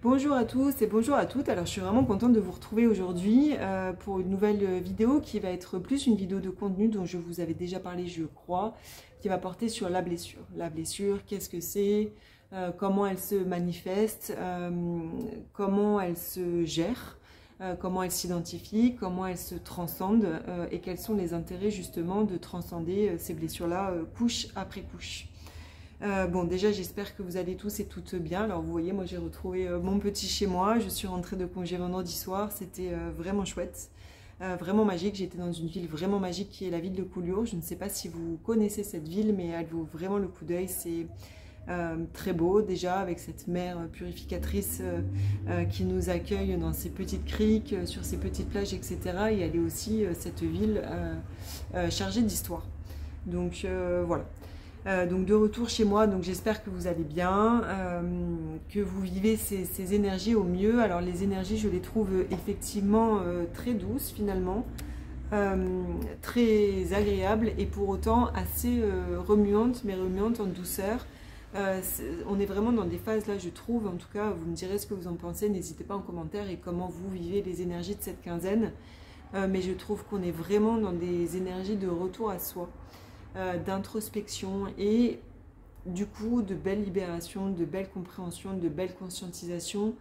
Bonjour à tous et bonjour à toutes. Alors je suis vraiment contente de vous retrouver aujourd'hui pour une nouvelle vidéo qui va être plus une vidéo de contenu dont je vous avais déjà parlé, je crois, qui va porter sur la blessure. La blessure, qu'est-ce que c'est, comment elle se manifeste, comment elle se gère, comment elle s'identifie, comment elle se transcende et quels sont les intérêts justement de transcender ces blessures-là couche après couche. Bon, déjà j'espère que vous allez tous et toutes bien. Alors vous voyez, moi j'ai retrouvé mon petit chez moi. Je suis rentrée de congé vendredi soir, c'était vraiment chouette, vraiment magique. J'étais dans une ville vraiment magique qui est la ville de Collioure. Je ne sais pas si vous connaissez cette ville, mais elle vaut vraiment le coup d'œil. C'est très beau déjà, avec cette mer purificatrice qui nous accueille dans ces petites criques, sur ces petites plages, etc. Et elle est aussi cette ville chargée d'histoire. Donc voilà. Donc de retour chez moi, donc j'espère que vous allez bien, que vous vivez ces énergies au mieux. Alors les énergies, je les trouve effectivement très douces finalement, très agréables et pour autant assez remuantes, mais remuantes en douceur. On est vraiment dans des phases là, je trouve, en tout cas vous me direz ce que vous en pensez, n'hésitez pas en commentaire et comment vous vivez les énergies de cette quinzaine. Mais je trouve qu'on est vraiment dans des énergies de retour à soi. D'introspection et du coup de belles libérations, de belles compréhensions, de belles conscientisations,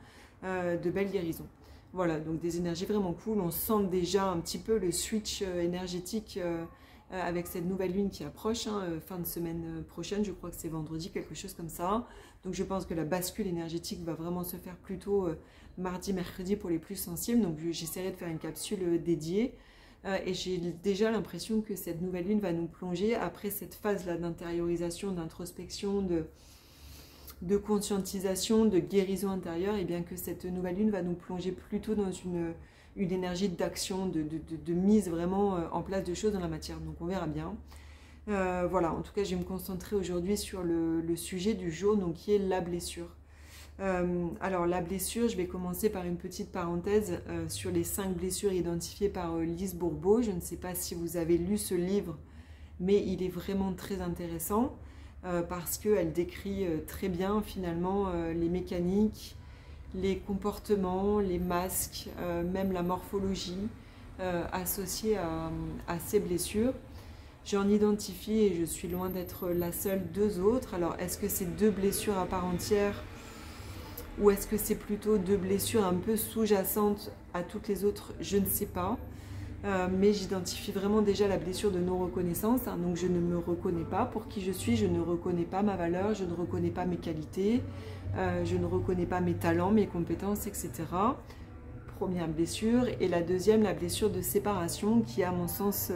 de belles guérisons. Voilà, donc des énergies vraiment cool. On sent déjà un petit peu le switch énergétique avec cette nouvelle lune qui approche, hein, fin de semaine prochaine, je crois que c'est vendredi, quelque chose comme ça. Donc je pense que la bascule énergétique va vraiment se faire plutôt mardi, mercredi pour les plus sensibles. Donc j'essaierai de faire une capsule dédiée. Et j'ai déjà l'impression que cette nouvelle lune va nous plonger après cette phase-là d'intériorisation, d'introspection, de conscientisation, de guérison intérieure, et bien que cette nouvelle lune va nous plonger plutôt dans une énergie d'action, de mise vraiment en place de choses dans la matière. Donc on verra bien. Voilà, en tout cas je vais me concentrer aujourd'hui sur le sujet du jour, donc qui est la blessure. Alors la blessure, je vais commencer par une petite parenthèse sur les 5 blessures identifiées par Lise Bourbeau. Je ne sais pas si vous avez lu ce livre, mais il est vraiment très intéressant parce qu'elle décrit très bien finalement les mécaniques, les comportements, les masques, même la morphologie associée à ces blessures. J'en identifie et je suis loin d'être la seule 2 autres. Alors est-ce que c'est 2 blessures à part entière ? Ou est-ce que c'est plutôt 2 blessures un peu sous-jacentes à toutes les autres? Je ne sais pas. Mais j'identifie vraiment déjà la blessure de non-reconnaissance. Hein, donc je ne me reconnais pas pour qui je suis, je ne reconnais pas ma valeur, je ne reconnais pas mes qualités, je ne reconnais pas mes talents, mes compétences, etc. Première blessure. Et la deuxième, la blessure de séparation qui, à mon sens,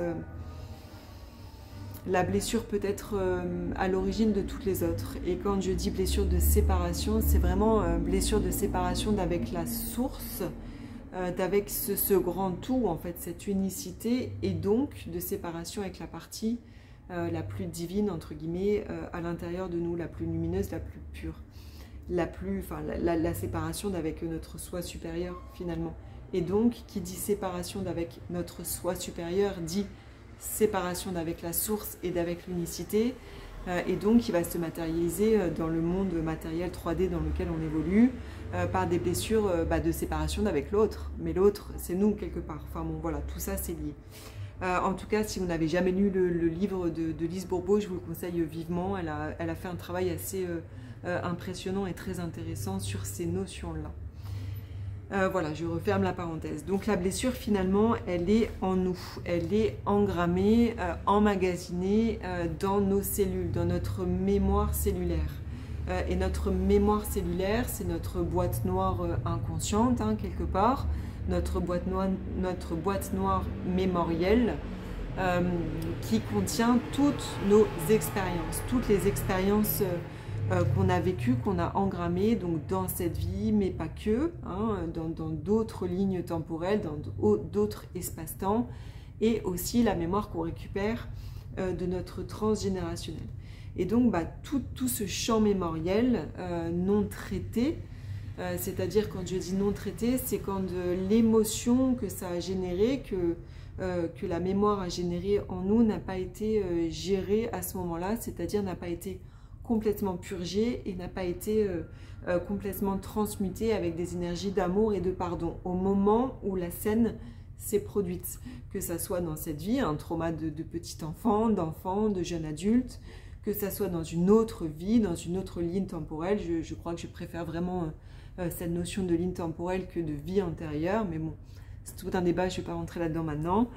la blessure peut être à l'origine de toutes les autres. Et quand je dis blessure de séparation, c'est vraiment blessure de séparation d'avec la source, d'avec ce grand tout, en fait, cette unicité, et donc de séparation avec la partie la plus divine, entre guillemets, à l'intérieur de nous, la plus lumineuse, la plus pure. La séparation d'avec notre soi supérieur, finalement. Et donc, qui dit séparation d'avec notre soi supérieur, dit séparation d'avec la source et d'avec l'unicité, et donc qui va se matérialiser dans le monde matériel 3D dans lequel on évolue, par des blessures de séparation d'avec l'autre. Mais l'autre, c'est nous quelque part. Enfin bon, voilà, tout ça c'est lié. En tout cas, si vous n'avez jamais lu le livre de Lise Bourbeau, je vous le conseille vivement. Elle a fait un travail assez impressionnant et très intéressant sur ces notions-là. Voilà, je referme la parenthèse. Donc la blessure, finalement, elle est en nous. Elle est engrammée, emmagasinée dans nos cellules, dans notre mémoire cellulaire. Et notre mémoire cellulaire, c'est notre boîte noire inconsciente, hein, quelque part. Notre boîte noire mémorielle qui contient toutes nos expériences. Toutes les expériences qu'on a vécu, qu'on a engrammé donc dans cette vie, mais pas que, hein, dans d'autres lignes temporelles, dans d'autres espaces-temps, et aussi la mémoire qu'on récupère de notre transgénérationnel. Et donc tout ce champ mémoriel non traité, c'est-à-dire quand je dis non traité, c'est quand l'émotion que ça a généré, que la mémoire a généré en nous n'a pas été gérée à ce moment-là, c'est-à-dire n'a pas été complètement purgée et n'a pas été complètement transmutée avec des énergies d'amour et de pardon au moment où la scène s'est produite, que ça soit dans cette vie, un trauma de petit enfant, d'enfant, de jeune adulte, que ça soit dans une autre vie, dans une autre ligne temporelle. Je crois que je préfère vraiment cette notion de ligne temporelle que de vie antérieure, mais bon, c'est tout un débat, je ne vais pas rentrer là-dedans maintenant.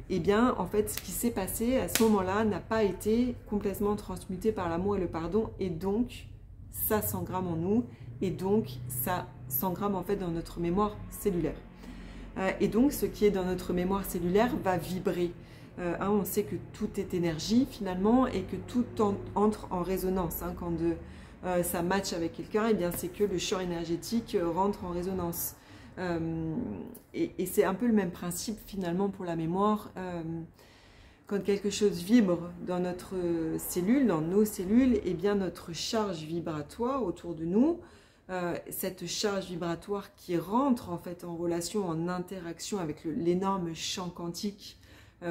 Eh bien, en fait, ce qui s'est passé à ce moment-là n'a pas été complètement transmuté par l'amour et le pardon, et donc, ça s'engramme en nous, et donc, ça s'engramme en fait dans notre mémoire cellulaire. Et donc, ce qui est dans notre mémoire cellulaire va vibrer. On sait que tout est énergie, finalement, et que tout entre en résonance. Quand ça match avec quelqu'un, eh bien, c'est que le champ énergétique rentre en résonance. Et c'est un peu le même principe finalement pour la mémoire. Quand quelque chose vibre dans notre cellule, dans nos cellules, eh bien notre charge vibratoire autour de nous, cette charge vibratoire qui rentre en fait en relation, en interaction avec l'énorme champ quantique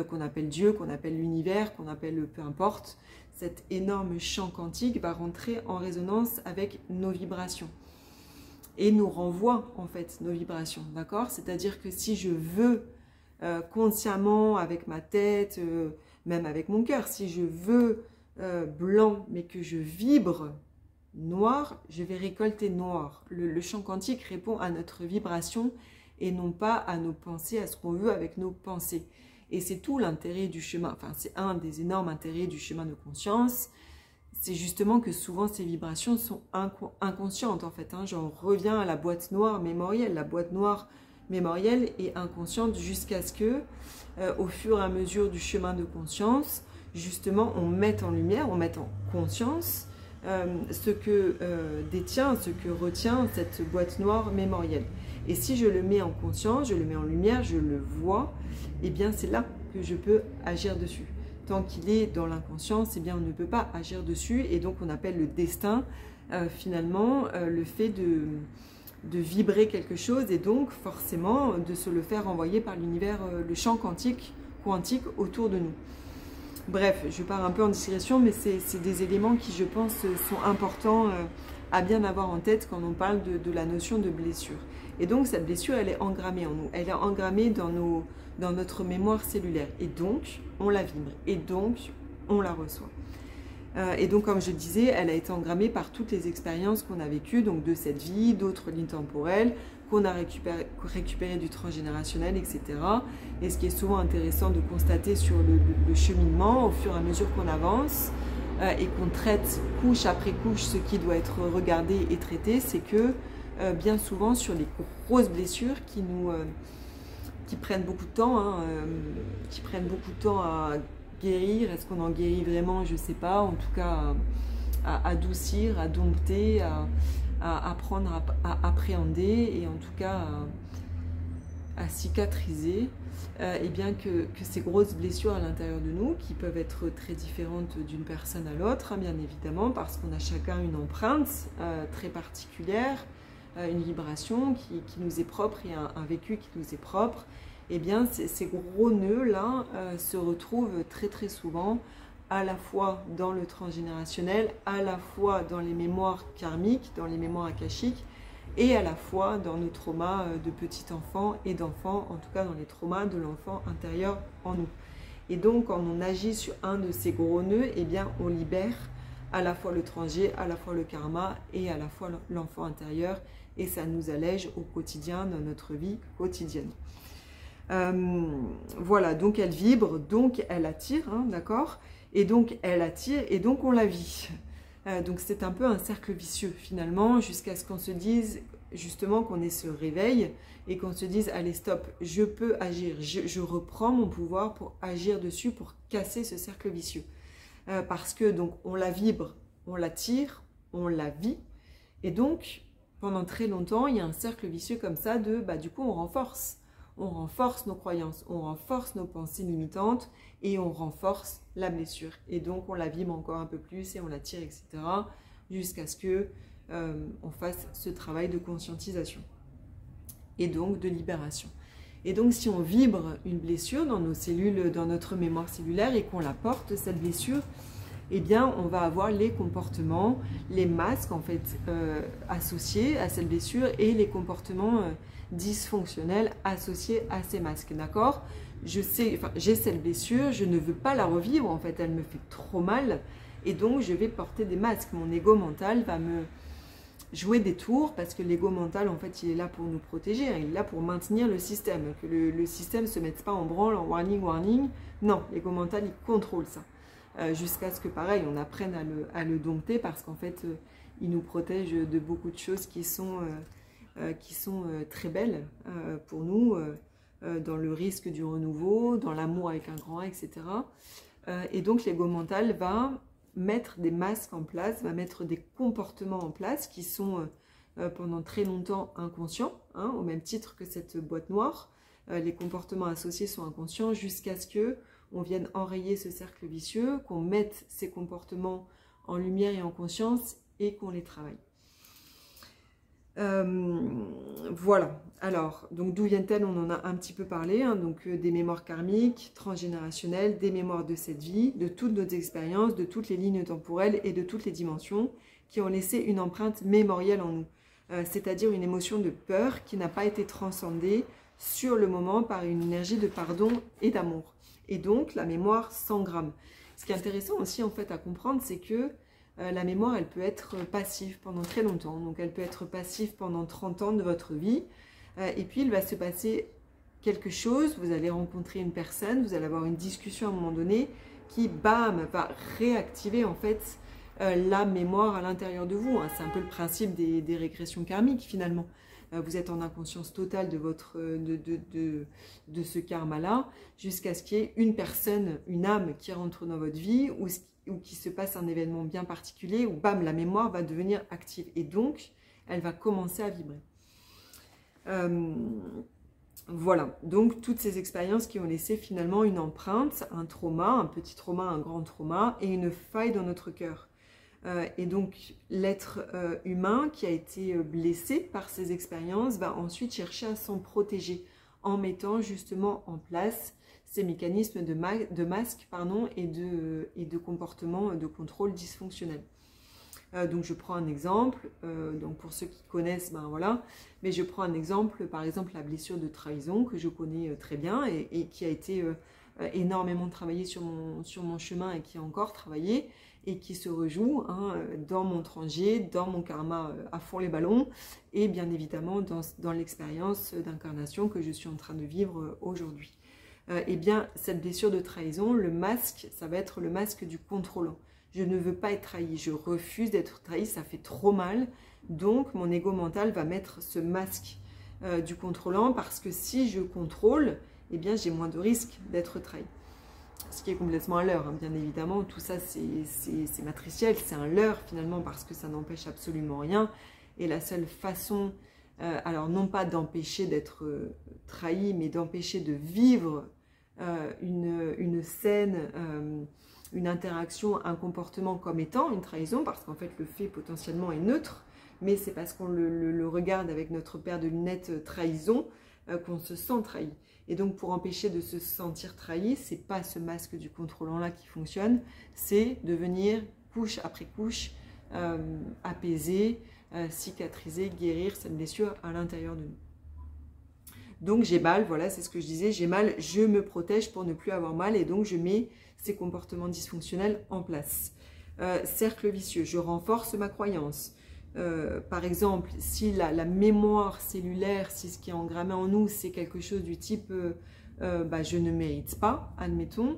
qu'on appelle Dieu, qu'on appelle l'univers, qu'on appelle peu importe, cet énorme champ quantique va rentrer en résonance avec nos vibrations. Et nous renvoie en fait nos vibrations, d'accord? C'est-à-dire que si je veux consciemment, avec ma tête, même avec mon cœur, si je veux blanc, mais que je vibre noir, je vais récolter noir. Le champ quantique répond à notre vibration et non pas à nos pensées, à ce qu'on veut avec nos pensées. Et c'est tout l'intérêt du chemin, enfin c'est un des énormes intérêts du chemin de conscience, c'est justement que souvent ces vibrations sont inconscientes en fait. J'en reviens à la boîte noire mémorielle. La boîte noire mémorielle est inconsciente jusqu'à ce que, au fur et à mesure du chemin de conscience, justement on mette en lumière, on mette en conscience ce que détient, ce que retient cette boîte noire mémorielle. Et si je le mets en conscience, je le mets en lumière, je le vois, eh bien c'est là que je peux agir dessus. Tant qu'il est dans l'inconscience, eh bien on ne peut pas agir dessus, et donc on appelle le destin finalement le fait de vibrer quelque chose, et donc forcément de se le faire envoyer par l'univers, le champ quantique autour de nous. Bref, je pars un peu en digression, mais c'est des éléments qui, je pense, sont importants à bien avoir en tête quand on parle de la notion de blessure. Et donc cette blessure, elle est engrammée en nous, elle est engrammée dans notre mémoire cellulaire, et donc on la vibre, et donc on la reçoit. Et donc comme je disais, elle a été engrammée par toutes les expériences qu'on a vécues, donc de cette vie, d'autres lignes temporelles, qu'on a récupéré du transgénérationnel, etc. Et ce qui est souvent intéressant de constater sur le cheminement, au fur et à mesure qu'on avance, et qu'on traite couche après couche ce qui doit être regardé et traité, c'est que bien souvent sur les grosses blessures qui prennent beaucoup de temps, à guérir. Est-ce qu'on en guérit vraiment? Je ne sais pas. En tout cas, à adoucir, à dompter, à apprendre à appréhender, et en tout cas à cicatriser. Et bien que ces grosses blessures à l'intérieur de nous, qui peuvent être très différentes d'une personne à l'autre, bien évidemment, parce qu'on a chacun une empreinte très particulière, une vibration qui nous est propre, et un vécu qui nous est propre, et bien ces gros nœuds-là se retrouvent très très souvent à la fois dans le transgénérationnel, à la fois dans les mémoires karmiques, dans les mémoires akashiques, et à la fois dans nos traumas de petit enfant et d'enfant, en tout cas dans les traumas de l'enfant intérieur en nous. Et donc quand on agit sur un de ces gros nœuds, eh bien on libère à la fois le transgé, à la fois le karma et à la fois l'enfant intérieur, et ça nous allège au quotidien, dans notre vie quotidienne. Voilà, donc elle vibre, donc elle attire, d'accord? Et donc elle attire, et donc on la vit. Donc c'est un peu un cercle vicieux finalement, jusqu'à ce qu'on se dise justement, qu'on ait ce réveil et qu'on se dise allez stop, je peux agir, je reprends mon pouvoir pour agir dessus, pour casser ce cercle vicieux. Parce que donc on la vibre, on l'attire, on la vit, et donc pendant très longtemps il y a un cercle vicieux comme ça de du coup on renforce nos croyances, on renforce nos pensées limitantes, et on renforce la blessure. Et donc on la vibre encore un peu plus, et on la tire, etc. jusqu'à ce que on fasse ce travail de conscientisation et donc de libération. Et donc si on vibre une blessure dans nos cellules, dans notre mémoire cellulaire, et qu'on la porte, cette blessure, eh bien on va avoir les comportements, les masques en fait associés à cette blessure et les comportements dysfonctionnels associés à ces masques, d'accord? Je sais, enfin, j'ai cette blessure, je ne veux pas la revivre, en fait elle me fait trop mal et donc je vais porter des masques. Mon ego mental va me jouer des tours parce que l'ego mental en fait il est là pour nous protéger, hein, il est là pour maintenir le système, que le système ne se mette pas en branle, en warning, warning. Non, l'ego mental il contrôle ça. Jusqu'à ce que pareil on apprenne à le dompter parce qu'en fait il nous protège de beaucoup de choses qui sont très belles pour nous, dans le risque du renouveau, dans l'amour avec un grand A, etc. Et donc l'ego mental va mettre des masques en place, va mettre des comportements en place qui sont pendant très longtemps inconscients, hein, au même titre que cette boîte noire. Les comportements associés sont inconscients jusqu'à ce que on vienne enrayer ce cercle vicieux, qu'on mette ces comportements en lumière et en conscience et qu'on les travaille. Voilà, alors, donc d'où viennent-elles? On en a un petit peu parlé, hein, donc des mémoires karmiques, transgénérationnelles, des mémoires de cette vie, de toutes nos expériences, de toutes les lignes temporelles et de toutes les dimensions qui ont laissé une empreinte mémorielle en nous, c'est-à-dire une émotion de peur qui n'a pas été transcendée sur le moment par une énergie de pardon et d'amour. Et donc, la mémoire s'engramme. Ce qui est intéressant aussi, en fait, à comprendre, c'est que la mémoire, elle peut être passive pendant très longtemps. Donc, elle peut être passive pendant 30 ans de votre vie. Et puis, il va se passer quelque chose. Vous allez rencontrer une personne, vous allez avoir une discussion à un moment donné qui, bam, va réactiver, en fait, la mémoire à l'intérieur de vous. C'est un peu le principe des régressions karmiques, finalement. Vous êtes en inconscience totale de ce karma-là, jusqu'à ce qu'il y ait une personne, une âme qui rentre dans votre vie, ou qu'il se passe un événement bien particulier, où bam, la mémoire va devenir active. Et donc, elle va commencer à vibrer. Voilà, donc toutes ces expériences qui ont laissé finalement une empreinte, un trauma, un petit trauma, un grand trauma, et une faille dans notre cœur. Et donc, l'être humain qui a été blessé par ces expériences va ensuite chercher à s'en protéger en mettant justement en place ces mécanismes de masque et de comportement de contrôle dysfonctionnel. Donc, je prends un exemple, donc pour ceux qui connaissent, ben voilà, mais je prends un exemple, par exemple la blessure de trahison que je connais très bien et qui a été énormément travaillée sur mon chemin et qui est encore travaillée, et qui se rejoue dans mon transier, dans mon karma à fond les ballons, et bien évidemment dans l'expérience d'incarnation que je suis en train de vivre aujourd'hui. Eh bien, cette blessure de trahison, le masque, ça va être le masque du contrôlant. Je ne veux pas être trahi, je refuse d'être trahi, ça fait trop mal, donc mon ego mental va mettre ce masque du contrôlant, parce que si je contrôle, eh bien j'ai moins de risques d'être trahi. Ce qui est complètement un leurre, hein, bien évidemment, tout ça c'est matriciel, c'est un leurre finalement parce que ça n'empêche absolument rien. Et la seule façon, alors non pas d'empêcher d'être trahi, mais d'empêcher de vivre une scène, une interaction, un comportement comme étant une trahison, parce qu'en fait le fait potentiellement est neutre, mais c'est parce qu'on le regarde avec notre paire de lunettes trahison qu'on se sent trahi. Et donc, pour empêcher de se sentir trahi, c'est pas ce masque du contrôlant-là qui fonctionne, c'est de venir couche après couche apaiser, cicatriser, guérir cette blessure à l'intérieur de nous. Donc, j'ai mal, voilà, c'est ce que je disais, j'ai mal, je me protège pour ne plus avoir mal et donc je mets ces comportements dysfonctionnels en place. Cercle vicieux, je renforce ma croyance. Par exemple, si la mémoire cellulaire, si ce qui est engrammé en nous, c'est quelque chose du type je ne mérite pas, admettons,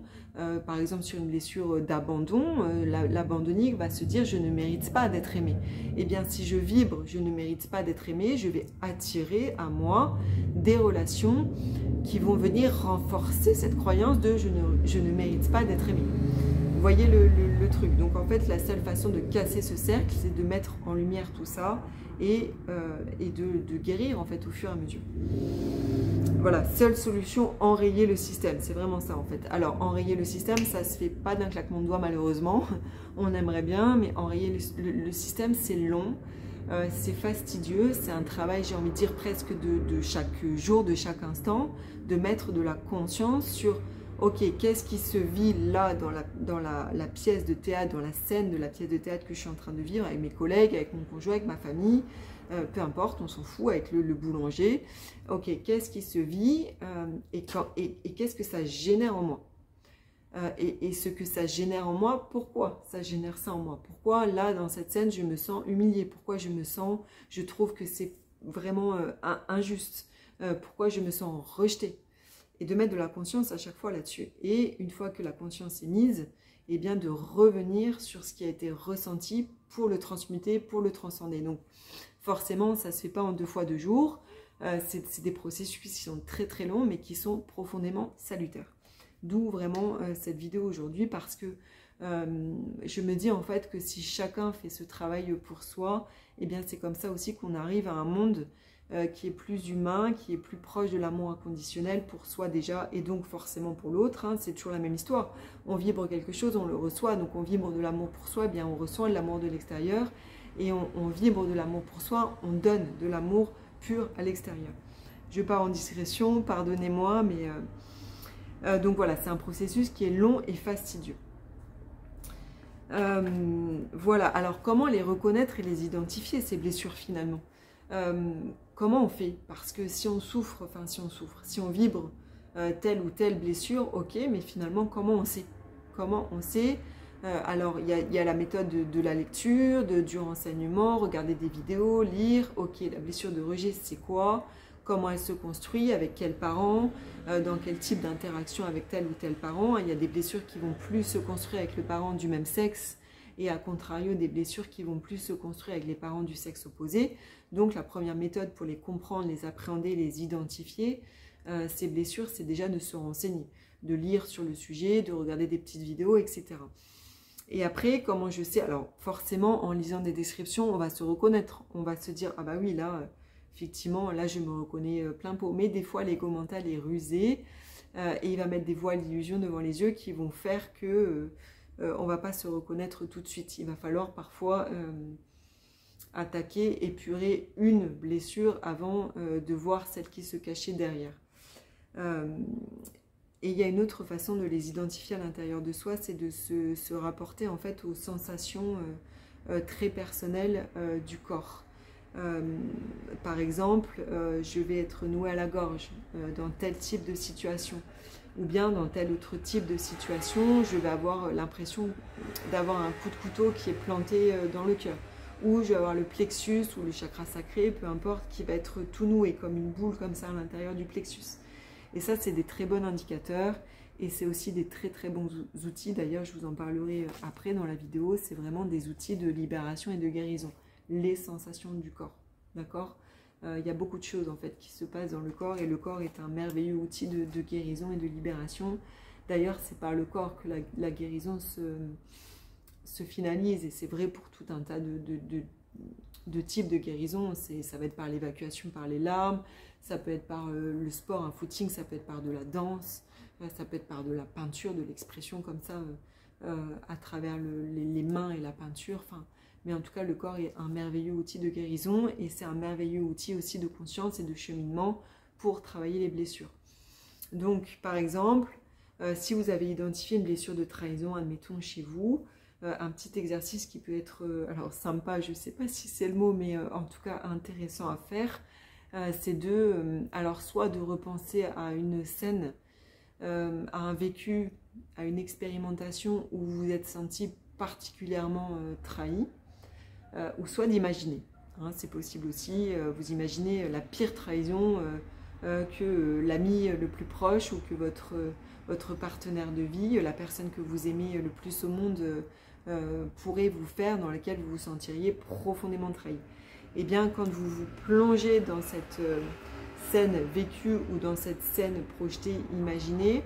par exemple sur une blessure d'abandon, l'abandonnique va se dire je ne mérite pas d'être aimé. Eh bien si je vibre, je ne mérite pas d'être aimé, je vais attirer à moi des relations qui vont venir renforcer cette croyance de je ne mérite pas d'être aimé. Vous voyez le truc. Donc en fait, la seule façon de casser ce cercle, c'est de mettre en lumière tout ça et de guérir en fait au fur et à mesure. Voilà, seule solution, enrayer le système. C'est vraiment ça en fait. Alors enrayer le système, ça se fait pas d'un claquement de doigts malheureusement. On aimerait bien, mais enrayer le système, c'est long. C'est fastidieux, c'est un travail, j'ai envie de dire, presque de chaque jour, de chaque instant, de mettre de la conscience sur ok, qu'est-ce qui se vit là dans la pièce de théâtre, dans la scène de la pièce de théâtre que je suis en train de vivre avec mes collègues, avec mon conjoint, avec ma famille, peu importe, on s'en fout, avec le boulanger. Ok, qu'est-ce qui se vit et qu'est-ce que ça génère en moi? Et ce que ça génère en moi, pourquoi ça génère ça en moi? Pourquoi là, dans cette scène, je me sens humiliée? Pourquoi je trouve que c'est vraiment injuste? Pourquoi je me sens rejetée? Et de mettre de la conscience à chaque fois là-dessus. Et une fois que la conscience est mise, eh bien de revenir sur ce qui a été ressenti pour le transmuter, pour le transcender. Donc forcément, ça ne se fait pas en 2 fois 2 jours. C'est des processus qui sont très très longs, mais qui sont profondément salutaires. D'où vraiment cette vidéo aujourd'hui, parce que je me dis en fait que si chacun fait ce travail pour soi, eh bien c'est comme ça aussi qu'on arrive à un monde qui est plus humain, qui est plus proche de l'amour inconditionnel pour soi déjà, et donc forcément pour l'autre, hein, c'est toujours la même histoire. On vibre quelque chose, on le reçoit, donc on vibre de l'amour pour soi, eh bien on reçoit de l'amour de l'extérieur, et on vibre de l'amour pour soi, on donne de l'amour pur à l'extérieur. Je pars en discrétion, pardonnez-moi, mais donc voilà, c'est un processus qui est long et fastidieux. Voilà, alors comment les reconnaître et les identifier, ces blessures finalement? Comment on fait? Parce que si on souffre, si on vibre telle ou telle blessure, ok, mais finalement, comment on sait? Comment on sait? Alors, il y a la méthode de la lecture, du renseignement, regarder des vidéos, lire, ok, la blessure de rejet, c'est quoi? Comment elle se construit, avec quels parents, dans quel type d'interaction avec tel ou tel parent. Il y a des blessures qui vont plus se construire avec le parent du même sexe, et à contrario des blessures qui vont plus se construire avec les parents du sexe opposé. Donc la première méthode pour les comprendre, les appréhender, les identifier, ces blessures, c'est déjà de se renseigner, de lire sur le sujet, de regarder des petites vidéos, etc. Et après, comment je sais? Alors forcément, en lisant des descriptions, on va se reconnaître, on va se dire, ah bah oui, là, effectivement, là je me reconnais plein pot, mais des fois l'ego mental est rusé, et il va mettre des voiles d'illusion devant les yeux qui vont faire que... on ne va pas se reconnaître tout de suite. Il va falloir parfois attaquer, épurer une blessure avant de voir celle qui se cachait derrière. Et il y a une autre façon de les identifier à l'intérieur de soi, c'est de se rapporter en fait aux sensations très personnelles du corps. Par exemple, je vais être nouée à la gorge dans tel type de situation, ou bien dans tel autre type de situation, je vais avoir l'impression d'avoir un coup de couteau qui est planté dans le cœur, ou je vais avoir le plexus ou le chakra sacré, peu importe, qui va être tout noué, comme une boule comme ça à l'intérieur du plexus. Et ça, c'est des très bons indicateurs, et c'est aussi des très très bons outils, d'ailleurs je vous en parlerai après dans la vidéo, c'est vraiment des outils de libération et de guérison, les sensations du corps, d'accord ? Il y a beaucoup de choses en fait qui se passent dans le corps, et le corps est un merveilleux outil de guérison et de libération. D'ailleurs, c'est par le corps que la guérison se finalise, et c'est vrai pour tout un tas de types de guérison. Ça va être par l'évacuation, par les larmes, ça peut être par le sport, un footing, ça peut être par de la danse, ça peut être par de la peinture, de l'expression comme ça, à travers les mains et la peinture, enfin... Mais en tout cas, le corps est un merveilleux outil de guérison, et c'est un merveilleux outil aussi de conscience et de cheminement pour travailler les blessures. Donc, par exemple, si vous avez identifié une blessure de trahison, admettons chez vous, un petit exercice qui peut être, alors sympa, je ne sais pas si c'est le mot, mais en tout cas intéressant à faire, c'est alors soit de repenser à une scène, à un vécu, à une expérimentation où vous vous êtes senti particulièrement trahi, ou soit d'imaginer, hein, c'est possible aussi, vous imaginez la pire trahison que l'ami le plus proche, ou que votre partenaire de vie, la personne que vous aimez le plus au monde pourrait vous faire, dans laquelle vous vous sentiriez profondément trahi. Et bien quand vous vous plongez dans cette scène vécue, ou dans cette scène projetée, imaginée,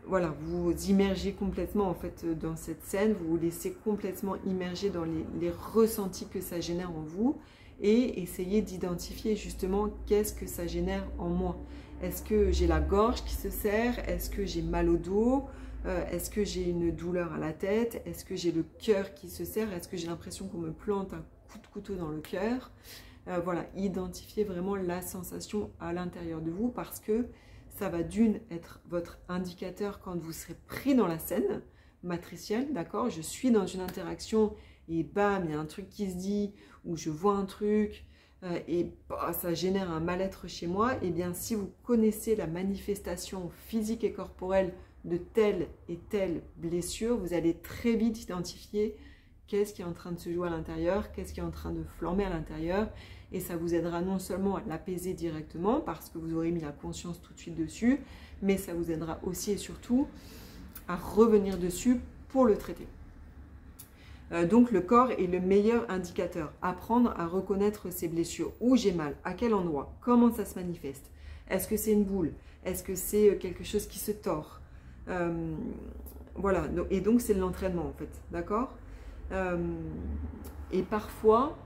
voilà, vous vous immergez complètement en fait dans cette scène, vous vous laissez complètement immerger dans les ressentis que ça génère en vous, et essayez d'identifier justement qu'est-ce que ça génère en moi. Est-ce que j'ai la gorge qui se serre? Est-ce que j'ai mal au dos? Est-ce que j'ai une douleur à la tête? Est-ce que j'ai le cœur qui se serre? Est-ce que j'ai l'impression qu'on me plante un coup de couteau dans le cœur? Voilà, identifiez vraiment la sensation à l'intérieur de vous, parce que ça va d'une être votre indicateur quand vous serez pris dans la scène matricielle, d'accord? Je suis dans une interaction et bam, il y a un truc qui se dit, ou je vois un truc, et bah, ça génère un mal-être chez moi. Et bien, si vous connaissez la manifestation physique et corporelle de telle et telle blessure, vous allez très vite identifier qu'est-ce qui est en train de se jouer à l'intérieur, qu'est-ce qui est en train de flamber à l'intérieur, et ça vous aidera non seulement à l'apaiser directement, parce que vous aurez mis la conscience tout de suite dessus, mais ça vous aidera aussi et surtout à revenir dessus pour le traiter. Donc le corps est le meilleur indicateur. Apprendre à reconnaître ses blessures. Où j'ai mal, à quel endroit, comment ça se manifeste. Est-ce que c'est une boule? Est-ce que c'est quelque chose qui se tord? Voilà, et donc c'est de l'entraînement en fait, d'accord? Et parfois,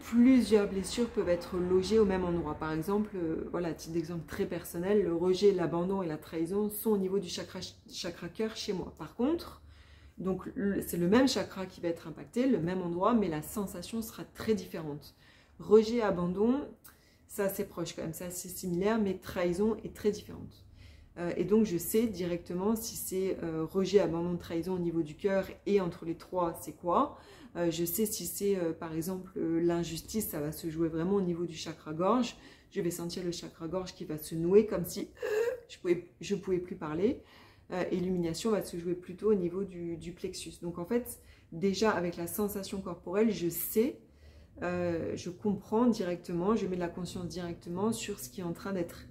plusieurs blessures peuvent être logées au même endroit. Par exemple, voilà, titre d'exemple très personnel, le rejet, l'abandon et la trahison sont au niveau du chakra cœur chez moi. Par contre, donc c'est le même chakra qui va être impacté, le même endroit, mais la sensation sera très différente. Rejet, abandon, c'est assez proche quand même, c'est assez similaire, mais trahison est très différente. Et donc je sais directement si c'est rejet, abandon, trahison au niveau du cœur, et entre les trois, c'est quoi. Je sais si c'est par exemple l'injustice, ça va se jouer vraiment au niveau du chakra-gorge. Je vais sentir le chakra-gorge qui va se nouer comme si je pouvais plus parler. Et l'illumination va se jouer plutôt au niveau du plexus. Donc en fait, déjà avec la sensation corporelle, je sais, je comprends directement, je mets de la conscience directement sur ce qui est en train d'être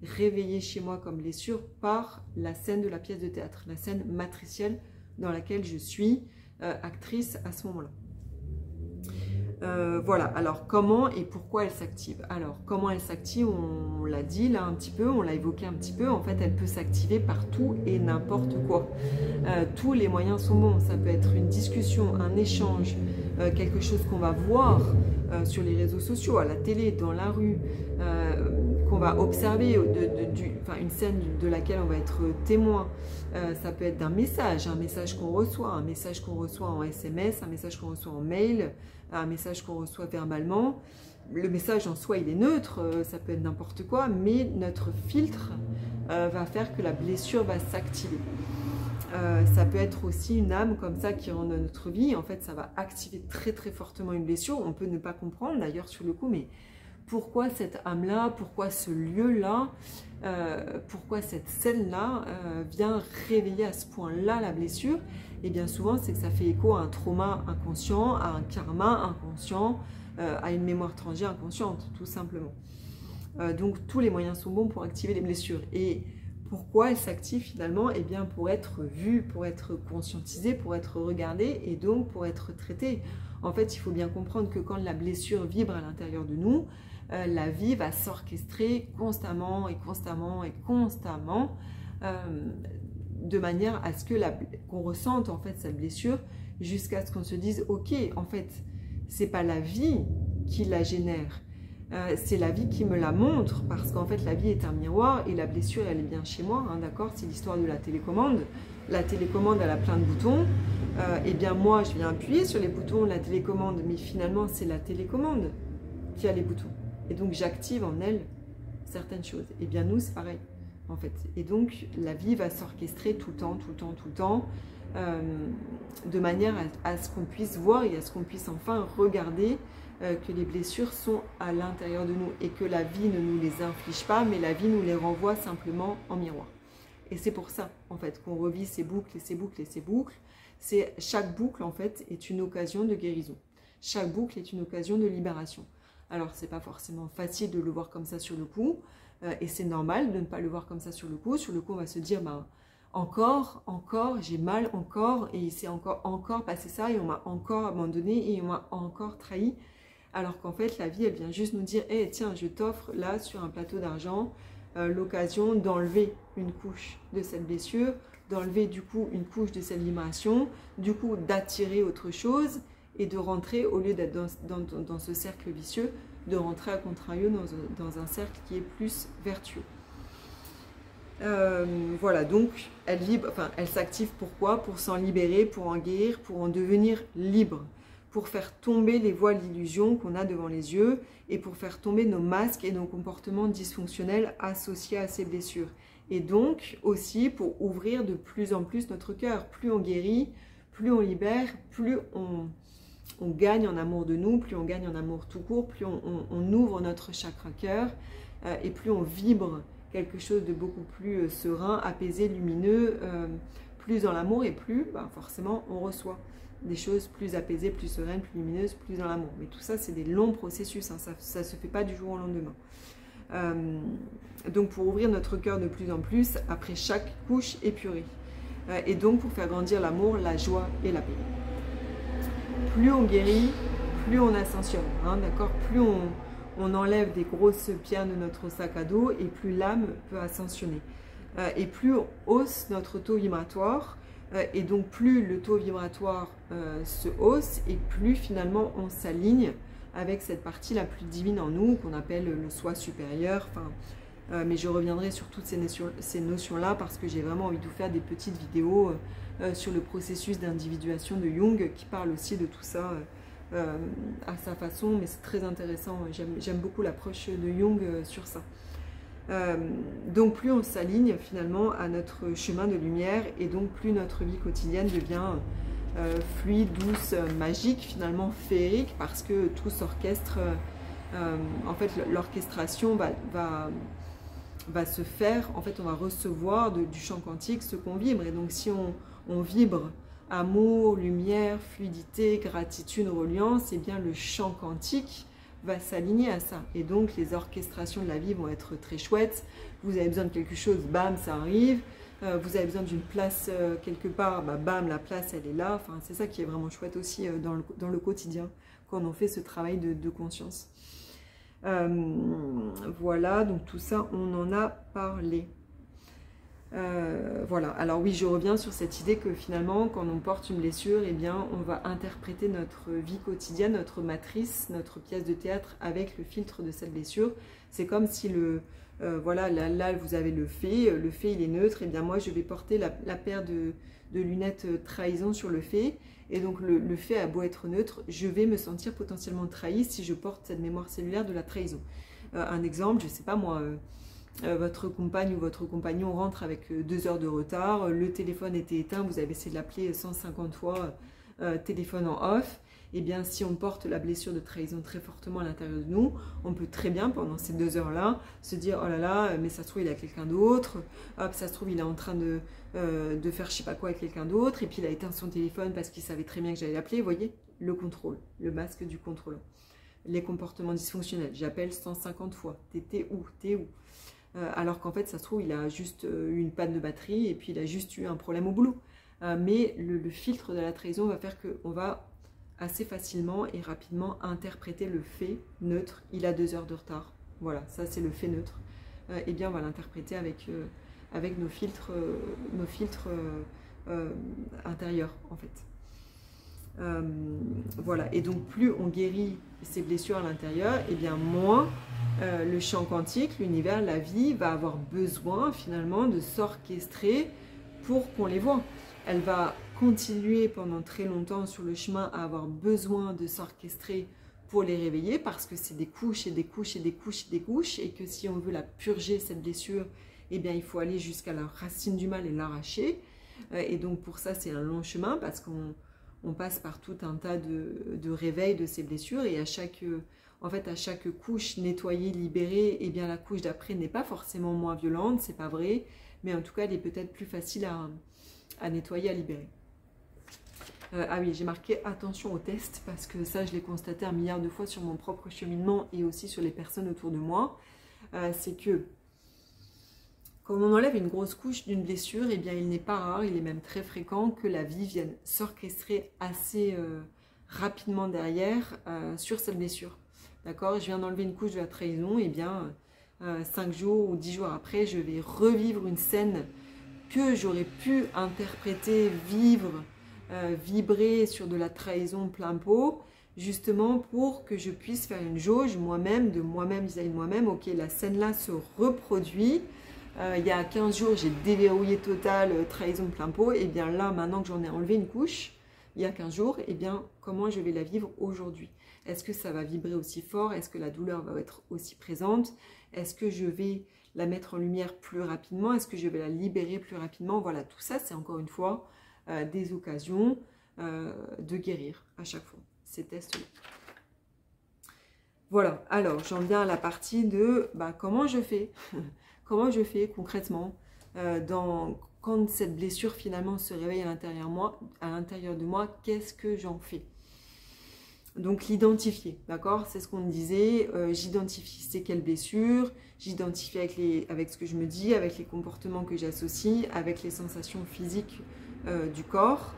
réveillé chez moi comme blessure par la scène de la pièce de théâtre, la scène matricielle dans laquelle je suis actrice à ce moment-là. Voilà, alors comment et pourquoi elle s'active? Alors, comment elle s'active, on l'a dit là un petit peu, on l'a évoqué un petit peu, en fait elle peut s'activer par tout et n'importe quoi. Tous les moyens sont bons, ça peut être une discussion, un échange, quelque chose qu'on va voir sur les réseaux sociaux, à la télé, dans la rue, qu'on va observer, une scène de laquelle on va être témoin. Ça peut être d'un message, un message qu'on reçoit en SMS, un message qu'on reçoit en mail, un message qu'on reçoit verbalement. Le message en soi, il est neutre, ça peut être n'importe quoi, mais notre filtre va faire que la blessure va s'activer. Ça peut être aussi une âme comme ça qui rentre dans notre vie. En fait, ça va activer très très fortement une blessure. On peut ne pas comprendre d'ailleurs sur le coup, mais pourquoi cette âme-là, pourquoi ce lieu-là, pourquoi cette scène-là vient réveiller à ce point-là la blessure? Et bien souvent, c'est que ça fait écho à un trauma inconscient, à un karma inconscient, à une mémoire étrangère inconsciente, tout simplement. Donc, tous les moyens sont bons pour activer les blessures. Et pourquoi elles s'activent finalement? Eh bien, pour être vues, pour être conscientisées, pour être regardées et donc pour être traitées. En fait, il faut bien comprendre que quand la blessure vibre à l'intérieur de nous, la vie va s'orchestrer constamment et constamment et constamment de manière à ce que qu'on ressente en fait cette blessure jusqu'à ce qu'on se dise ok, en fait c'est pas la vie qui la génère, c'est la vie qui me la montre, parce qu'en fait la vie est un miroir et la blessure elle est bien chez moi, hein, d'accord? C'est l'histoire de la télécommande. La télécommande elle a plein de boutons, et bien moi je viens appuyer sur les boutons de la télécommande, mais finalement c'est la télécommande qui a les boutons. Et donc j'active en elle certaines choses. Et bien nous, c'est pareil, en fait. Et donc la vie va s'orchestrer tout le temps, de manière à ce qu'on puisse voir et à ce qu'on puisse enfin regarder que les blessures sont à l'intérieur de nous et que la vie ne nous les inflige pas, mais la vie nous les renvoie simplement en miroir. Et c'est pour ça, en fait, qu'on revit ces boucles et ces boucles et ces boucles. Chaque boucle, en fait, est une occasion de guérison. Chaque boucle est une occasion de libération. Alors, c'est pas forcément facile de le voir comme ça sur le coup, et c'est normal de ne pas le voir comme ça sur le coup. Sur le coup, on va se dire, ben, encore, j'ai mal encore, et il s'est encore passé ça, et on m'a encore abandonné, et on m'a encore trahi. Alors qu'en fait, la vie, elle vient juste nous dire, hey, tiens, je t'offre là, sur un plateau d'argent, l'occasion d'enlever une couche de cette blessure, d'enlever du coup une couche de cette libération, du coup d'attirer autre chose, et de rentrer, au lieu d'être dans ce cercle vicieux, de rentrer à contrario dans un cercle qui est plus vertueux. Voilà, donc elle s'active pourquoi? Pour s'en libérer, pour en guérir, pour en devenir libre, pour faire tomber les voiles d'illusion qu'on a devant les yeux et pour faire tomber nos masques et nos comportements dysfonctionnels associés à ces blessures. Et donc aussi pour ouvrir de plus en plus notre cœur. Plus on guérit, plus on libère, plus on gagne en amour de nous, plus on gagne en amour tout court, plus on ouvre notre chakra cœur et plus on vibre quelque chose de beaucoup plus serein, apaisé, lumineux, plus dans l'amour et plus forcément on reçoit des choses plus apaisées, plus sereines, plus lumineuses, plus dans l'amour. Mais tout ça, c'est des longs processus, hein, ça ne se fait pas du jour au lendemain. Donc pour ouvrir notre cœur de plus en plus après chaque couche épurée. Et donc pour faire grandir l'amour, la joie et la paix. Plus on guérit, plus on ascensionne, hein, d'accord? Plus on enlève des grosses pierres de notre sac à dos et plus l'âme peut ascensionner. Et plus on hausse notre taux vibratoire, et donc plus le taux vibratoire se hausse et plus finalement on s'aligne avec cette partie la plus divine en nous qu'on appelle le soi supérieur. Mais je reviendrai sur toutes ces notions-là parce que j'ai vraiment envie de vous faire des petites vidéos sur le processus d'individuation de Jung qui parle aussi de tout ça à sa façon, mais c'est très intéressant. J'aime beaucoup l'approche de Jung sur ça. Donc plus on s'aligne finalement à notre chemin de lumière et donc plus notre vie quotidienne devient fluide, douce, magique, finalement féerique parce que tout s'orchestre. En fait l'orchestration va se faire, en fait on va recevoir du champ quantique ce qu'on vibre et donc si on vibre amour, lumière, fluidité, gratitude, reliance, et bien le champ quantique va s'aligner à ça. Et donc les orchestrations de la vie vont être très chouettes. Vous avez besoin de quelque chose, bam, ça arrive. Vous avez besoin d'une place quelque part, bam, la place, elle est là. Enfin, c'est ça qui est vraiment chouette aussi dans le quotidien, quand on fait ce travail de conscience. Voilà, donc tout ça, on en a parlé. Voilà, alors oui, je reviens sur cette idée que finalement, quand on porte une blessure, eh bien, on va interpréter notre vie quotidienne, notre matrice, notre pièce de théâtre avec le filtre de cette blessure. C'est comme si voilà, là, vous avez le fait il est neutre, et bien moi, je vais porter la paire de lunettes trahison sur le fait, et donc le fait a beau être neutre, je vais me sentir potentiellement trahi si je porte cette mémoire cellulaire de la trahison. Un exemple, je ne sais pas moi... votre compagne ou votre compagnon rentre avec 2 heures de retard, le téléphone était éteint, vous avez essayé de l'appeler 150 fois, téléphone en off, et bien si on porte la blessure de trahison très fortement à l'intérieur de nous, on peut très bien pendant ces 2 heures-là se dire oh là là, mais ça se trouve il a quelqu'un d'autre, hop, ça se trouve il est en train de faire je sais pas quoi avec quelqu'un d'autre, et puis il a éteint son téléphone parce qu'il savait très bien que j'allais l'appeler, vous voyez, le contrôle, le masque du contrôle. Les comportements dysfonctionnels, j'appelle 150 fois, t'es où, t'es où? Alors qu'en fait, ça se trouve, il a juste eu une panne de batterie et puis il a juste eu un problème au boulot. Mais le filtre de la trahison va faire qu'on va assez facilement et rapidement interpréter le fait neutre. Il a 2 heures de retard. Voilà, ça c'est le fait neutre. Eh bien, on va l'interpréter avec nos filtres intérieurs, en fait. Voilà, et donc plus on guérit ces blessures à l'intérieur, et bien moins le champ quantique, l'univers, la vie va avoir besoin finalement de s'orchestrer pour qu'on les voit. Elle va continuer pendant très longtemps sur le chemin à avoir besoin de s'orchestrer pour les réveiller parce que c'est des couches et des couches et des couches et des couches et que si on veut la purger cette blessure, eh bien il faut aller jusqu'à la racine du mal et l'arracher. Et donc pour ça c'est un long chemin parce qu'on passe par tout un tas de réveils de ces blessures et à chaque couche nettoyée, libérée, eh bien la couche d'après n'est pas forcément moins violente, c'est pas vrai, mais en tout cas elle est peut-être plus facile à nettoyer, à libérer. Ah oui, j'ai marqué attention au test parce que ça je l'ai constaté 1 milliard de fois sur mon propre cheminement et aussi sur les personnes autour de moi. C'est que quand on enlève une grosse couche d'une blessure, eh bien il n'est pas rare, il est même très fréquent que la vie vienne s'orchestrer assez rapidement derrière sur cette blessure. D'accord, je viens d'enlever une couche de la trahison, et bien 5 jours ou 10 jours après, je vais revivre une scène que j'aurais pu interpréter, vivre, vibrer sur de la trahison plein pot, justement pour que je puisse faire une jauge moi-même, de moi-même vis-à-vis de moi-même. Ok, la scène-là se reproduit. Il y a 15 jours, j'ai déverrouillé total, trahison plein pot. Et bien là, maintenant que j'en ai enlevé une couche, il y a 15 jours, eh bien, comment je vais la vivre aujourd'hui? Est-ce que ça va vibrer aussi fort? Est-ce que la douleur va être aussi présente? Est-ce que je vais la mettre en lumière plus rapidement? Est-ce que je vais la libérer plus rapidement? Voilà, tout ça, c'est encore une fois des occasions de guérir à chaque fois, ces tests-là. Voilà, alors j'en viens à la partie de comment je fais comment je fais concrètement quand cette blessure finalement se réveille à l'intérieur de moi, qu'est-ce que j'en fais? Donc l'identifier, d'accord? C'est ce qu'on me disait, j'identifie c'est quelle blessure, j'identifie avec ce que je me dis, avec les comportements que j'associe, avec les sensations physiques du corps.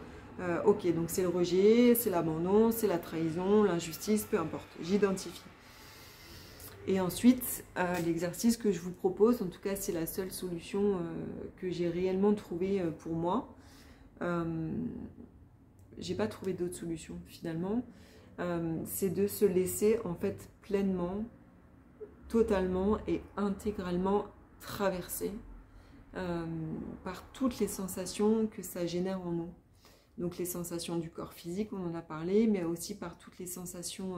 Ok, donc c'est le rejet, c'est l'abandon, c'est la trahison, l'injustice, peu importe, j'identifie. Et ensuite, l'exercice que je vous propose, en tout cas c'est la seule solution que j'ai réellement trouvée pour moi. J'ai pas trouvé d'autre solution finalement. C'est de se laisser en fait pleinement, totalement et intégralement traverser par toutes les sensations que ça génère en nous. Donc les sensations du corps physique, on en a parlé, mais aussi par toutes les sensations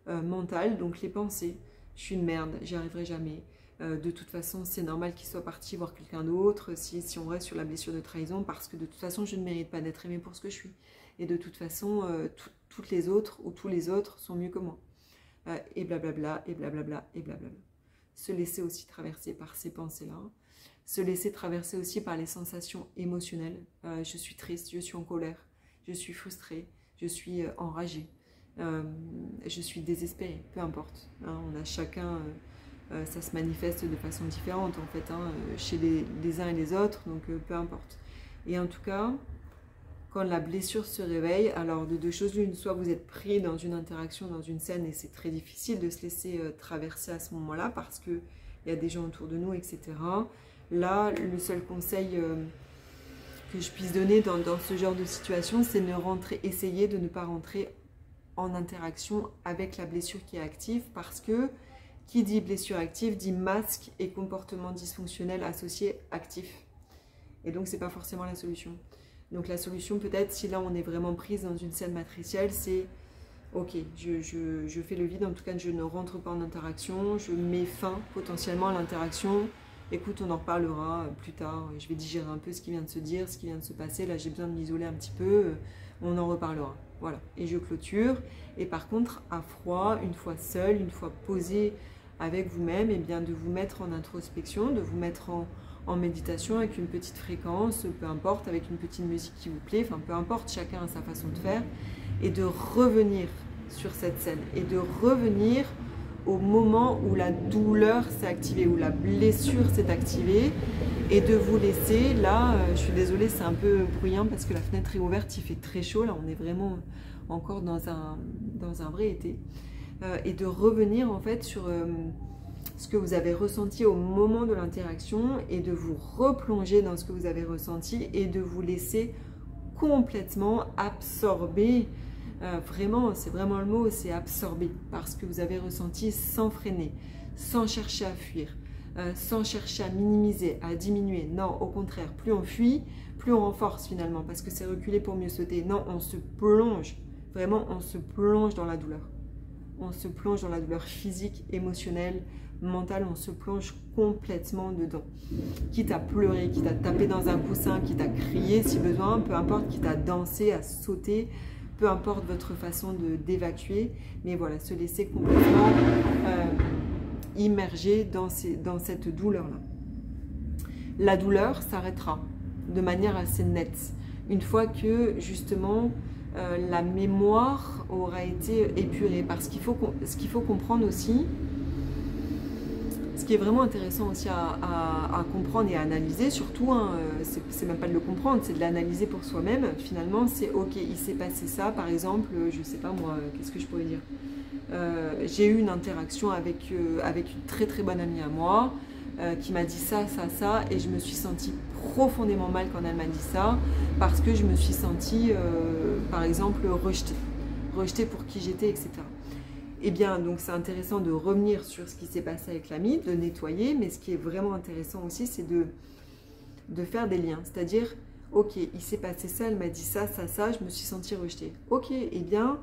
mentales, donc les pensées. Je suis une merde, j'y arriverai jamais. De toute façon, c'est normal qu'il soit parti voir quelqu'un d'autre si on reste sur la blessure de trahison, parce que de toute façon, je ne mérite pas d'être aimée pour ce que je suis. Et de toute façon, toutes les autres ou tous les autres sont mieux que moi. Et blablabla, et blablabla, et blablabla. Se laisser aussi traverser par ces pensées-là. Se laisser traverser aussi par les sensations émotionnelles. Je suis triste, je suis en colère, je suis frustrée, je suis enragée. Je suis désespérée, peu importe. Hein, on a chacun, ça se manifeste de façon différente en fait, hein, chez les uns et les autres, donc peu importe. Et en tout cas, quand la blessure se réveille, alors de deux choses l'une, soit vous êtes pris dans une interaction, dans une scène, et c'est très difficile de se laisser traverser à ce moment-là, parce qu'il y a des gens autour de nous, etc. Là, le seul conseil que je puisse donner dans ce genre de situation, c'est essayer de ne pas rentrer en interaction avec la blessure qui est active, parce que qui dit blessure active dit masque et comportement dysfonctionnel associé actif. Et donc c'est pas forcément la solution. Donc la solution peut-être, si là on est vraiment prise dans une scène matricielle, c'est ok, je fais le vide, en tout cas je ne rentre pas en interaction, je mets fin potentiellement à l'interaction. Écoute, on en reparlera plus tard, je vais digérer un peu ce qui vient de se dire, ce qui vient de se passer, là j'ai besoin de m'isoler un petit peu, on en reparlera. Voilà, et je clôture. Et par contre, à froid, une fois seule, une fois posée avec vous-même, et bien de vous mettre en introspection, de vous mettre en méditation avec une petite fréquence, peu importe, avec une petite musique qui vous plaît, enfin peu importe, chacun a sa façon de faire, et de revenir sur cette scène, et de revenir au moment où la douleur s'est activée, où la blessure s'est activée, et de vous laisser, là, je suis désolée, c'est un peu bruyant parce que la fenêtre est ouverte, il fait très chaud, là on est vraiment encore dans un vrai été, et de revenir en fait sur ce que vous avez ressenti au moment de l'interaction, et de vous replonger dans ce que vous avez ressenti, et de vous laisser complètement absorber. Vraiment, c'est vraiment le mot, c'est absorber, parce que vous avez ressenti sans freiner, sans chercher à fuir, sans chercher à minimiser, à diminuer. Non, au contraire, plus on fuit, plus on renforce finalement, parce que c'est reculer pour mieux sauter. Non, on se plonge, vraiment, on se plonge dans la douleur. On se plonge dans la douleur physique, émotionnelle, mentale, on se plonge complètement dedans. Quitte à pleurer, quitte à taper dans un coussin, quitte à crier si besoin, peu importe, quitte à danser, à sauter, peu importe votre façon d'évacuer, mais voilà, se laisser complètement immerger dans cette douleur-là. La douleur s'arrêtera de manière assez nette, une fois que justement la mémoire aura été épurée. Parce ce qu'il faut comprendre aussi, ce qui est vraiment intéressant aussi à comprendre et à analyser, surtout, hein, c'est même pas de le comprendre, c'est de l'analyser pour soi-même. Finalement, c'est ok, il s'est passé ça, par exemple, je sais pas moi, qu'est-ce que je pourrais dire, j'ai eu une interaction avec une très très bonne amie à moi, qui m'a dit ça, et je me suis sentie profondément mal quand elle m'a dit ça, parce que je me suis sentie, par exemple, rejetée pour qui j'étais, etc. Eh bien, donc c'est intéressant de revenir sur ce qui s'est passé avec l'ami, de nettoyer, mais ce qui est vraiment intéressant aussi, c'est de faire des liens. C'est-à-dire, ok, il s'est passé ça, elle m'a dit ça, ça, ça, je me suis sentie rejetée. Ok, eh bien,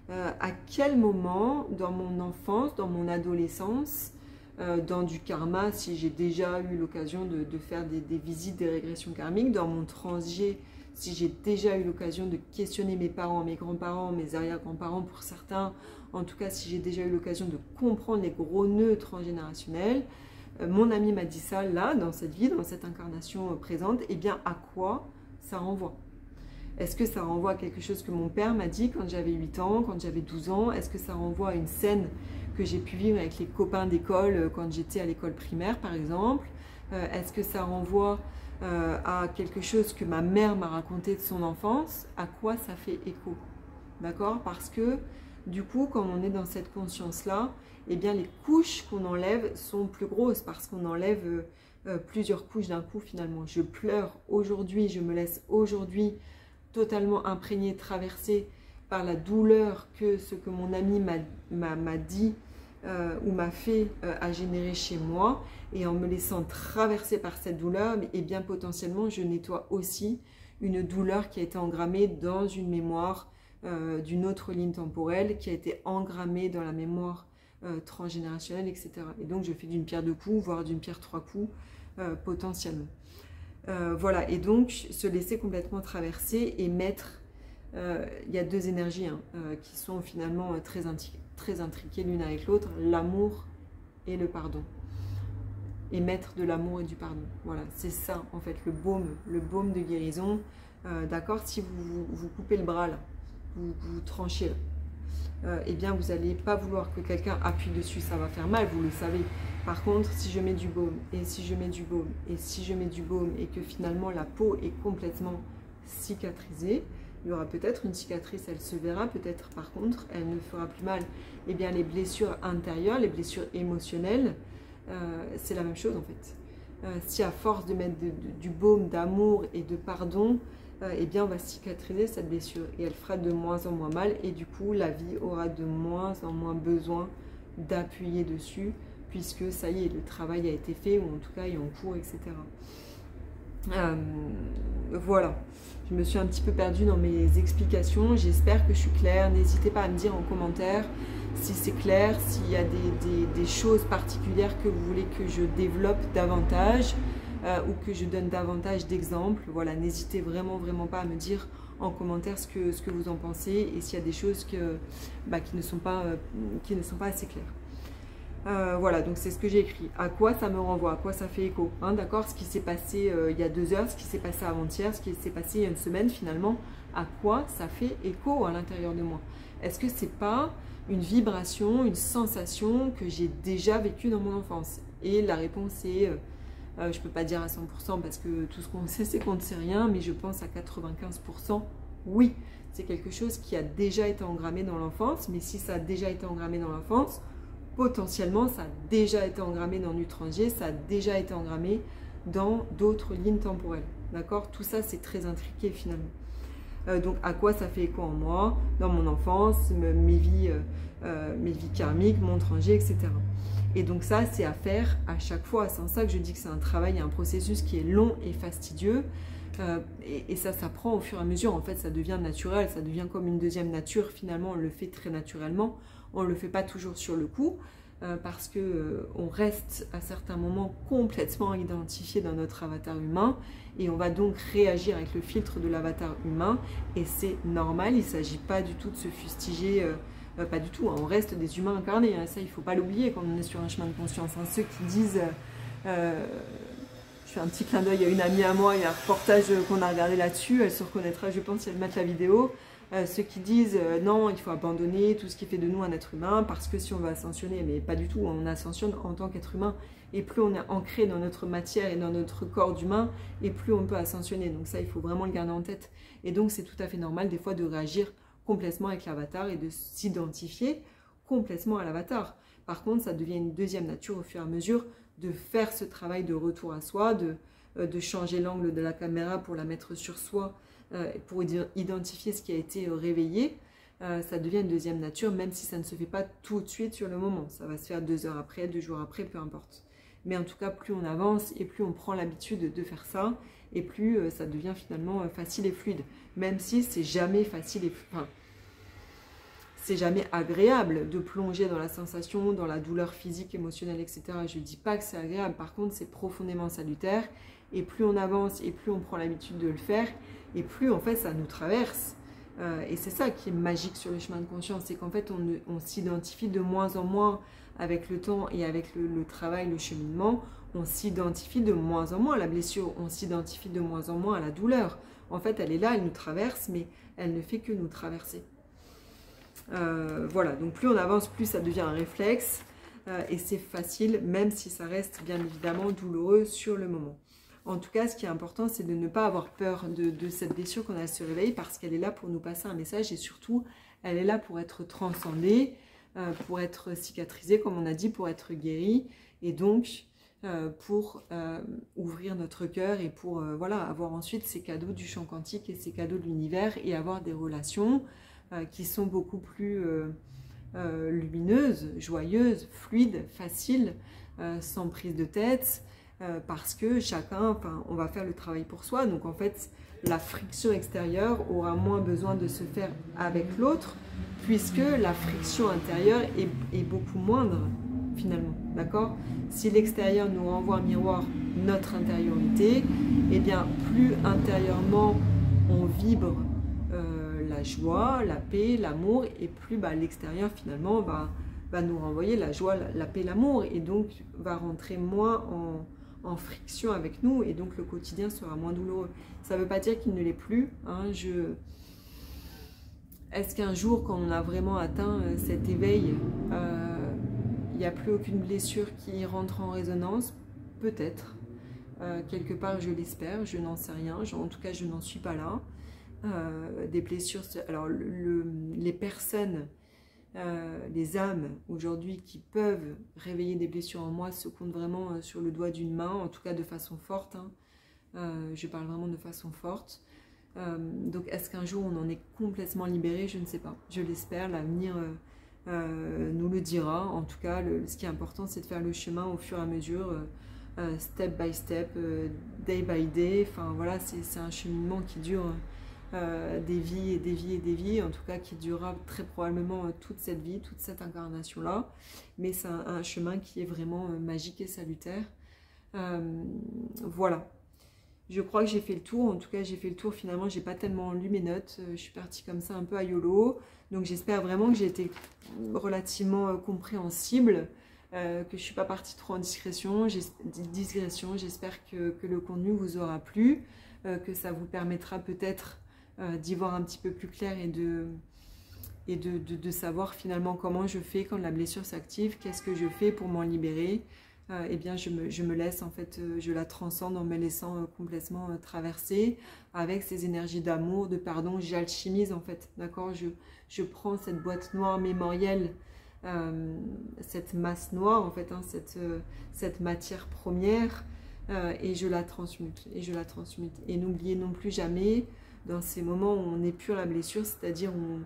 à quel moment dans mon enfance, dans mon adolescence, dans du karma, si j'ai déjà eu l'occasion de faire des visites, des régressions karmiques, dans mon transgé, si j'ai déjà eu l'occasion de questionner mes parents, mes grands-parents, mes arrière-grands-parents pour certains, en tout cas si j'ai déjà eu l'occasion de comprendre les gros nœuds transgénérationnels, mon ami m'a dit ça là, dans cette vie, dans cette incarnation présente, eh bien à quoi ça renvoie? Est-ce que ça renvoie à quelque chose que mon père m'a dit quand j'avais 8 ans, quand j'avais 12 ans? Est-ce que ça renvoie à une scène que j'ai pu vivre avec les copains d'école quand j'étais à l'école primaire par exemple? Est-ce que ça renvoie à quelque chose que ma mère m'a raconté de son enfance? À quoi ça fait écho? D'accord? Parce que du coup, quand on est dans cette conscience-là, eh bien les couches qu'on enlève sont plus grosses parce qu'on enlève plusieurs couches d'un coup finalement. Je pleure aujourd'hui, je me laisse aujourd'hui totalement imprégnée, traversée par la douleur que ce que mon ami m'a dit ou m'a fait à générer chez moi. Et en me laissant traverser par cette douleur, et bien potentiellement, je nettoie aussi une douleur qui a été engrammée dans une mémoire d'une autre ligne temporelle, qui a été engrammée dans la mémoire transgénérationnelle, etc. Et donc, je fais d'une pierre deux coups, voire d'une pierre trois coups, potentiellement. Voilà, et donc se laisser complètement traverser et mettre, il y a deux énergies hein, qui sont finalement très intriquées l'une avec l'autre, l'amour et le pardon. Et mettre de l'amour et du pardon. Voilà, c'est ça en fait le baume de guérison. D'accord, si vous coupez le bras là, vous tranchez là, eh bien vous n'allez pas vouloir que quelqu'un appuie dessus, ça va faire mal, vous le savez. Par contre, si je mets du baume, et si je mets du baume, et si je mets du baume, et que finalement la peau est complètement cicatrisée, il y aura peut-être une cicatrice, elle se verra, peut-être par contre, elle ne fera plus mal. Eh bien les blessures intérieures, les blessures émotionnelles, c'est la même chose en fait. Si à force de mettre du baume, d'amour et de pardon, eh bien on va cicatriser cette blessure et elle fera de moins en moins mal et du coup la vie aura de moins en moins besoin d'appuyer dessus puisque ça y est, le travail a été fait ou en tout cas est en cours, etc. Voilà, je me suis un petit peu perdue dans mes explications, j'espère que je suis claire, n'hésitez pas à me dire en commentaire si c'est clair, s'il y a des choses particulières que vous voulez que je développe davantage ou que je donne davantage d'exemples. Voilà, n'hésitez vraiment pas à me dire en commentaire ce que vous en pensez et s'il y a des choses qui ne sont pas assez claires. Voilà, donc c'est ce que j'ai écrit. À quoi ça me renvoie? À quoi ça fait écho hein, d'accord? Ce qui s'est passé il y a 2 heures, ce qui s'est passé avant-hier, ce qui s'est passé il y a une semaine finalement, à quoi ça fait écho à l'intérieur de moi? Est-ce que c'est pas une vibration, une sensation que j'ai déjà vécue dans mon enfance? Et la réponse est, je ne peux pas dire à 100% parce que tout ce qu'on sait, c'est qu'on ne sait rien, mais je pense à 95%, oui. C'est quelque chose qui a déjà été engrammé dans l'enfance, mais si ça a déjà été engrammé dans l'enfance, potentiellement, ça a déjà été engrammé dans Nutranger, ça a déjà été engrammé dans d'autres lignes temporelles. D'accord? Tout ça, c'est très intriqué finalement. Donc, à quoi ça fait écho en moi, dans mon enfance, mes vies karmiques, mon Nutranger, etc. Et donc ça, c'est à faire à chaque fois. C'est en ça que je dis que c'est un travail, un processus qui est long et fastidieux. Et ça s'apprend au fur et à mesure. En fait, ça devient naturel, ça devient comme une deuxième nature. Finalement, on le fait très naturellement. On ne le fait pas toujours sur le coup parce qu'on reste à certains moments complètement identifié dans notre avatar humain et on va donc réagir avec le filtre de l'avatar humain et c'est normal, il ne s'agit pas du tout de se fustiger, pas du tout, hein, on reste des humains incarnés, hein, ça il ne faut pas l'oublier quand on est sur un chemin de conscience. Hein. Ceux qui disent, je fais un petit clin d'œil à une amie à moi, il y a un reportage qu'on a regardé là-dessus, elle se reconnaîtra je pense si elle met la vidéo. Ceux qui disent non, il faut abandonner tout ce qui fait de nous un être humain parce que si on veut ascensionner, mais pas du tout, on ascensionne en tant qu'être humain et plus on est ancré dans notre matière et dans notre corps d'humain et plus on peut ascensionner. Donc ça, il faut vraiment le garder en tête. Et donc c'est tout à fait normal des fois de réagir complètement avec l'avatar et de s'identifier complètement à l'avatar. Par contre, ça devient une deuxième nature au fur et à mesure de faire ce travail de retour à soi, de changer l'angle de la caméra pour la mettre sur soi, pour identifier ce qui a été réveillé, ça devient une deuxième nature, même si ça ne se fait pas tout de suite sur le moment. Ça va se faire 2 heures après, 2 jours après, peu importe. Mais en tout cas, plus on avance et plus on prend l'habitude de faire ça, et plus ça devient finalement facile et fluide. Même si c'est jamais facile et enfin, c'est jamais agréable de plonger dans la sensation, dans la douleur physique, émotionnelle, etc. Je ne dis pas que c'est agréable, par contre c'est profondément salutaire. Et plus on avance et plus on prend l'habitude de le faire, et plus en fait ça nous traverse. Et c'est ça qui est magique sur le chemin de conscience, c'est qu'en fait on s'identifie de moins en moins avec le temps et avec le travail, le cheminement. On s'identifie de moins en moins à la blessure, on s'identifie de moins en moins à la douleur. En fait elle est là, elle nous traverse, mais elle ne fait que nous traverser. Voilà, donc plus on avance, plus ça devient un réflexe et c'est facile, même si ça reste bien évidemment douloureux sur le moment. En tout cas, ce qui est important, c'est de ne pas avoir peur de cette blessure quand elle se réveille, parce qu'elle est là pour nous passer un message et surtout, elle est là pour être transcendée, pour être cicatrisée, comme on a dit, pour être guérie et donc pour ouvrir notre cœur et pour voilà, avoir ensuite ces cadeaux du champ quantique et ces cadeaux de l'univers et avoir des relations qui sont beaucoup plus lumineuses, joyeuses, fluides, faciles, sans prise de tête, parce que chacun, enfin, on va faire le travail pour soi. Donc en fait, la friction extérieure aura moins besoin de se faire avec l'autre, puisque la friction intérieure est beaucoup moindre, finalement, d'accord? Si l'extérieur nous renvoie un miroir, notre intériorité, eh bien, plus intérieurement on vibre la joie, la paix, l'amour, et plus l'extérieur finalement va nous renvoyer la joie, la paix, l'amour, et donc va rentrer moins en friction avec nous, et donc le quotidien sera moins douloureux. Ça ne veut pas dire qu'il ne l'est plus, hein, Est-ce qu'un jour, quand on a vraiment atteint cet éveil, il n'y a plus aucune blessure qui rentre en résonance? Peut-être. Quelque part, je l'espère, je n'en sais rien, en tout cas, je n'en suis pas là. Des blessures, alors les personnes, les âmes aujourd'hui qui peuvent réveiller des blessures en moi se comptent vraiment sur le doigt d'une main, en tout cas de façon forte, hein. Je parle vraiment de façon forte. Donc est-ce qu'un jour on en est complètement libéré? Je ne sais pas, je l'espère, l'avenir nous le dira. En tout cas, ce qui est important, c'est de faire le chemin au fur et à mesure, step by step, day by day. Enfin voilà, c'est un cheminement qui dure des vies et des vies et des vies, en tout cas qui durera très probablement toute cette vie, toute cette incarnation-là. Mais c'est un chemin qui est vraiment magique et salutaire. Voilà. Je crois que j'ai fait le tour, en tout cas j'ai fait le tour finalement, j'ai pas tellement lu mes notes, je suis partie comme ça un peu à YOLO, donc j'espère vraiment que j'ai été relativement compréhensible, que je suis pas partie trop en digression, j'espère que le contenu vous aura plu, que ça vous permettra peut-être d'y voir un petit peu plus clair et de savoir finalement comment je fais quand la blessure s'active, qu'est-ce que je fais pour m'en libérer. Eh bien je me laisse en fait, je la transcende en me laissant complètement traverser avec ces énergies d'amour, de pardon, j'alchimise en fait, d'accord, je prends cette boîte noire mémorielle, cette masse noire en fait, hein, cette matière première, et je la transmute, et n'oubliez non plus jamais, dans ces moments où on épure la blessure, c'est-à-dire où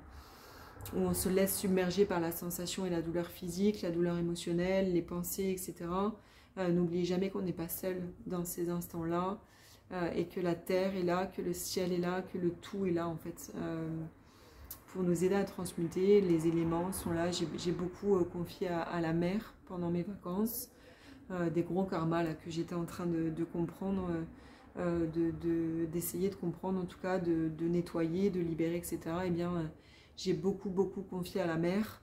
on se laisse submerger par la sensation et la douleur physique, la douleur émotionnelle, les pensées, etc. N'oubliez jamais qu'on n'est pas seul dans ces instants-là, et que la terre est là, que le ciel est là, que le tout est là en fait, pour nous aider à transmuter. Les éléments sont là. J'ai beaucoup confié à la mer pendant mes vacances, des gros karmas là, que j'étais en train de comprendre, d'essayer de comprendre, en tout cas de nettoyer, de libérer, etc. Eh bien, j'ai beaucoup confié à la mer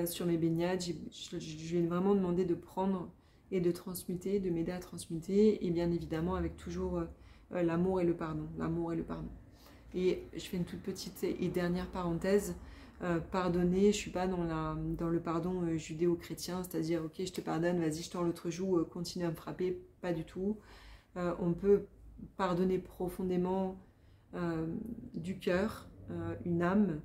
sur mes baignades. Je lui ai vraiment demandé de prendre et de transmuter, de m'aider à transmuter, et bien évidemment avec toujours l'amour et le pardon. L'amour et le pardon. Et je fais une toute petite et dernière parenthèse. Pardonner, je ne suis pas dans le pardon judéo-chrétien, c'est-à-dire ok, je te pardonne, vas-y, je tords l'autre joue, continue à me frapper, pas du tout. On peut pardonner profondément du cœur une âme,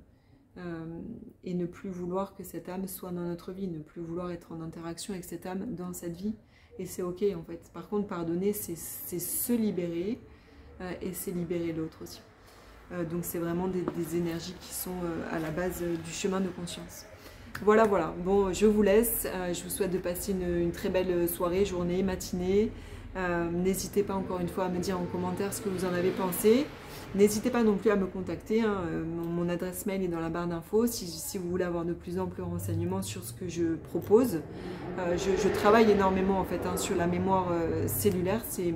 et ne plus vouloir que cette âme soit dans notre vie, ne plus vouloir être en interaction avec cette âme dans cette vie, et c'est ok en fait. Par contre, pardonner, c'est se libérer, et c'est libérer l'autre aussi. Donc c'est vraiment des énergies qui sont à la base du chemin de conscience. Voilà, bon, je vous laisse, je vous souhaite de passer une très belle soirée, journée, matinée, N'hésitez pas encore une fois à me dire en commentaire ce que vous en avez pensé. N'hésitez pas non plus à me contacter, hein. Mon adresse mail est dans la barre d'infos si vous voulez avoir de plus amples renseignements sur ce que je propose. Je travaille énormément en fait, hein, sur la mémoire cellulaire, c'est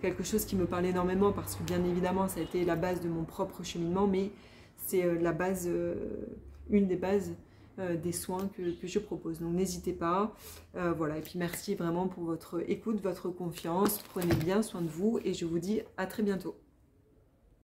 quelque chose qui me parle énormément parce que bien évidemment ça a été la base de mon propre cheminement, mais c'est la base, une des bases des soins que je propose. Donc n'hésitez pas, voilà, et puis merci vraiment pour votre écoute, votre confiance, prenez bien soin de vous et je vous dis à très bientôt.